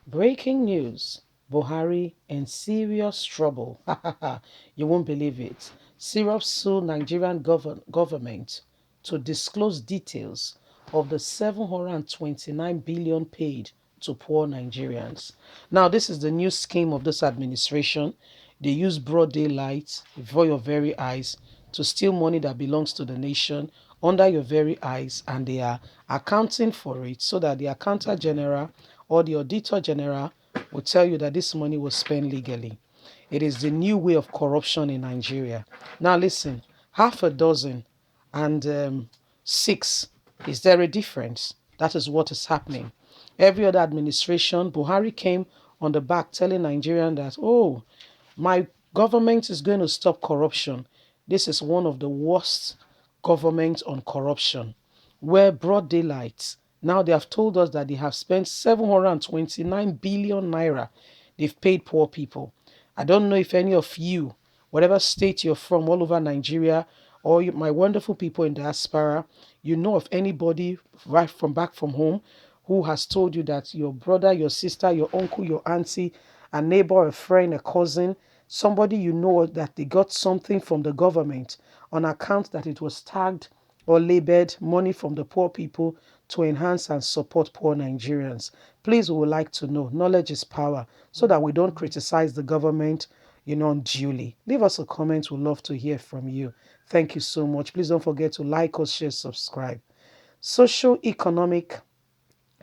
Breaking news. Buhari in serious trouble. You won't believe it. Syrup sued Nigerian government to disclose details of the 729 billion paid to poor Nigerians. Now, this is the new scheme of this administration. They use broad daylight before your very eyes to steal money that belongs to the nation under your very eyes, and they are accounting for it so that the accountant general or the auditor general will tell you that this money was spent legally. It is the new way of corruption in Nigeria. Now, listen, half a dozen and six. Is there a difference? That is what is happening. Every other administration, Buhari came on the back telling Nigerians that, oh, my government is going to stop corruption. This is one of the worst governments on corruption, where broad daylight. Now they have told us that they have spent 729 billion naira. They've paid poor people. I don't know if any of you, whatever state you're from, all over Nigeria, or my wonderful people in diaspora, you know of anybody right from back from home who has told you that your brother, your sister, your uncle, your auntie, a neighbor, a friend, a cousin, somebody you know that they got something from the government on account that it was tagged or labeled money from the poor people to enhance and support poor Nigerians. Please, we would like to know. Knowledge is power, so that we don't criticize the government, unduly. Leave us a comment. We'd love to hear from you. Thank you so much. Please don't forget to like us, share, subscribe. Social Economic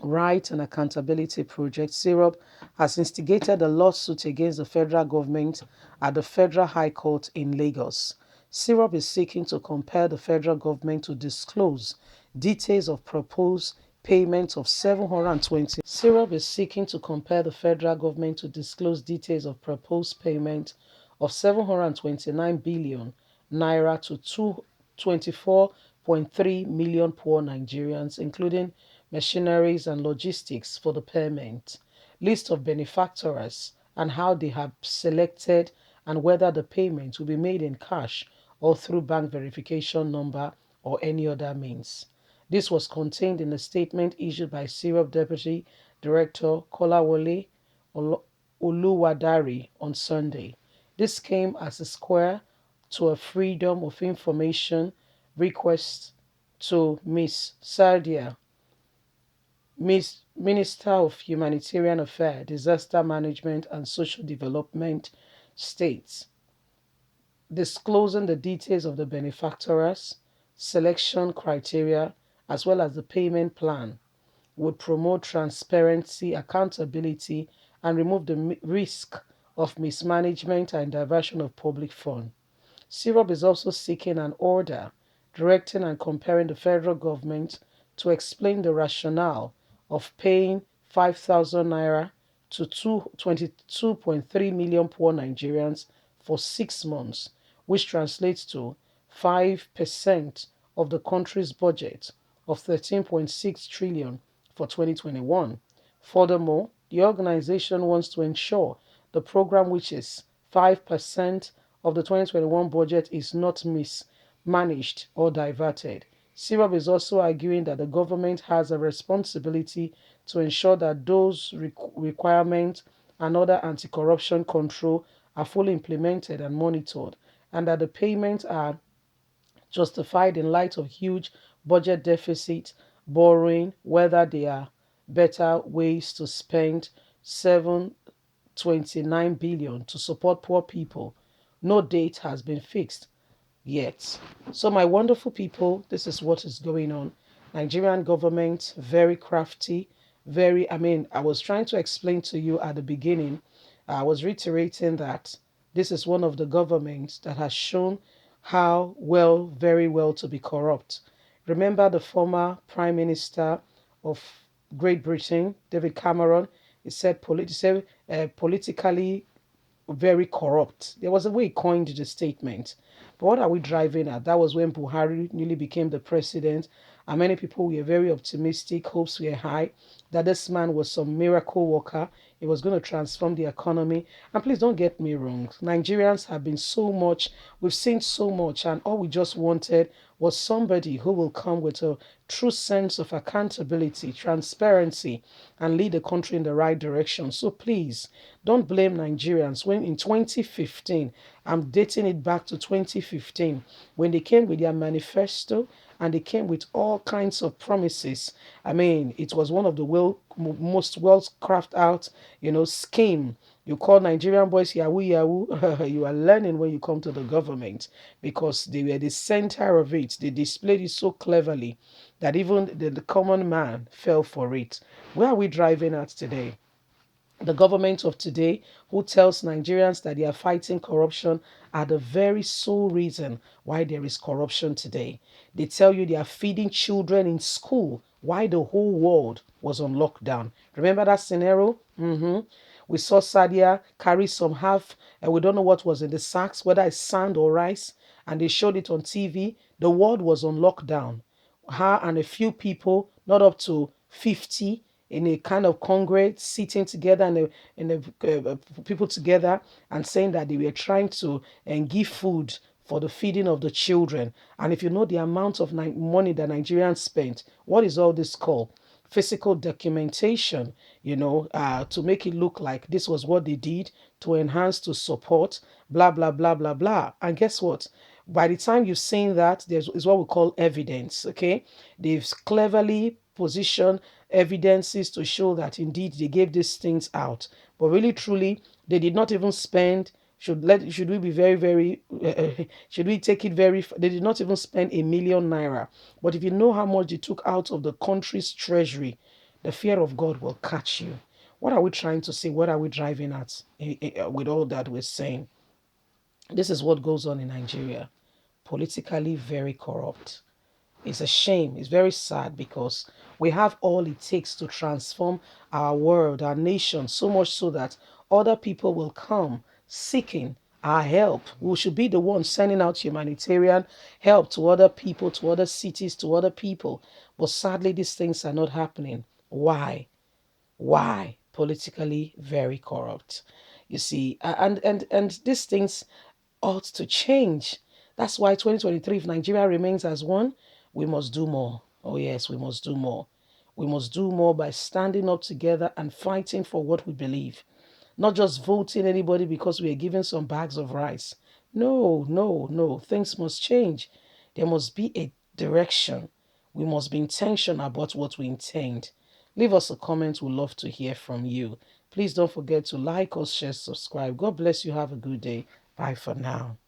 Right and Accountability Project, SYRUP, has instigated a lawsuit against the federal government at the Federal High Court in Lagos. SYRUP is seeking to compel the federal government to disclose details of proposed payment of 720. SYRUP is seeking to compel the federal government to disclose details of proposed payment of 729 billion naira to 24.3 million poor Nigerians, including machineries and logistics for the payment, list of benefactors and how they have selected, and whether the payment will be made in cash or through bank verification number or any other means. This was contained in a statement issued by SYRUP Deputy Director Kolawole Oluwadari on Sunday. This came as a square to a Freedom of Information request to Ms. Sardia, Minister of Humanitarian Affairs, Disaster Management and Social Development, states, disclosing the details of the benefactors, selection criteria, as well as the payment plan, would promote transparency, accountability, and remove the risk of mismanagement and diversion of public funds. SYRUP is also seeking an order directing and compelling the federal government to explain the rationale of paying 5,000 naira to 22.3 million poor Nigerians for 6 months, which translates to 5% of the country's budget of 13.6 trillion for 2021. Furthermore, the organization wants to ensure the program, which is 5% of the 2021 budget, is not mismanaged or diverted. SYRUP is also arguing that the government has a responsibility to ensure that those requirements and other anti-corruption control are fully implemented and monitored, and that the payments are justified in light of huge budget deficit, borrowing, whether there are better ways to spend 729 billion to support poor people. No date has been fixed yet. So my wonderful people, this is what is going on. Nigerian government, very crafty, I was trying to explain to you at the beginning, I was reiterating that this is one of the governments that has shown how well, very well, to be corrupt. Remember the former Prime Minister of Great Britain, David Cameron, he said, politically very corrupt. There was a way he coined the statement. But what are we driving at? That was when Buhari newly became the president, and many people were very optimistic, hopes were high that this man was some miracle worker. He was going to transform the economy. And please don't get me wrong. Nigerians have been so much, we've seen so much, and all we just wanted was somebody who will come with a true sense of accountability, transparency, and lead the country in the right direction. So please don't blame Nigerians when in 2015, I'm dating it back to 2015, when they came with their manifesto and they came with all kinds of promises. I mean, it was one of the most well crafted out, scheme. You call Nigerian boys Yahoo Yahoo. You are learning when you come to the government, because they were the center of it. They displayed it so cleverly that even the common man fell for it. Where are we driving at today? The government of today, who tells Nigerians that they are fighting corruption, are the very sole reason why there is corruption today. They tell you they are feeding children in school while the whole world was on lockdown. Remember that scenario? We saw Sadia carry some half, and we don't know what was in the sacks, whether it's sand or rice, and they showed it on TV. The world was on lockdown. Her and a few people, not up to 50, in a kind of congress, sitting together and people together and saying that they were trying to give food for the feeding of the children. And if you know the amount of money that Nigerians spent, what is all this called? Physical documentation, to make it look like this was what they did to enhance, to support, blah, blah, blah, blah, blah. And guess what? By the time you've seen that, is what we call evidence, okay? They've cleverly positioned evidences to show that indeed they gave these things out. But really, truly, they did not even spend, should we be very, very, should we take it very, they did not even spend 1 million naira. But if you know how much they took out of the country's treasury, the fear of God will catch you. What are we trying to say? What are we driving at with all that we're saying? This is what goes on in Nigeria. Politically very corrupt. It's a shame. It's very sad, because we have all it takes to transform our world, our nation, so much so that other people will come seeking our help. We should be the ones sending out humanitarian help to other people, to other cities, to other people. But sadly, these things are not happening. Why? Why? Politically very corrupt. You see, and these things ought to change. That's why 2023, if Nigeria remains as one, we must do more. Oh yes, we must do more. We must do more by standing up together and fighting for what we believe. Not just voting anybody because we are given some bags of rice. No, no, no. Things must change. There must be a direction. We must be intentional about what we intend. Leave us a comment. We'd love to hear from you. Please don't forget to like us, share, subscribe. God bless you. Have a good day. Bye for now.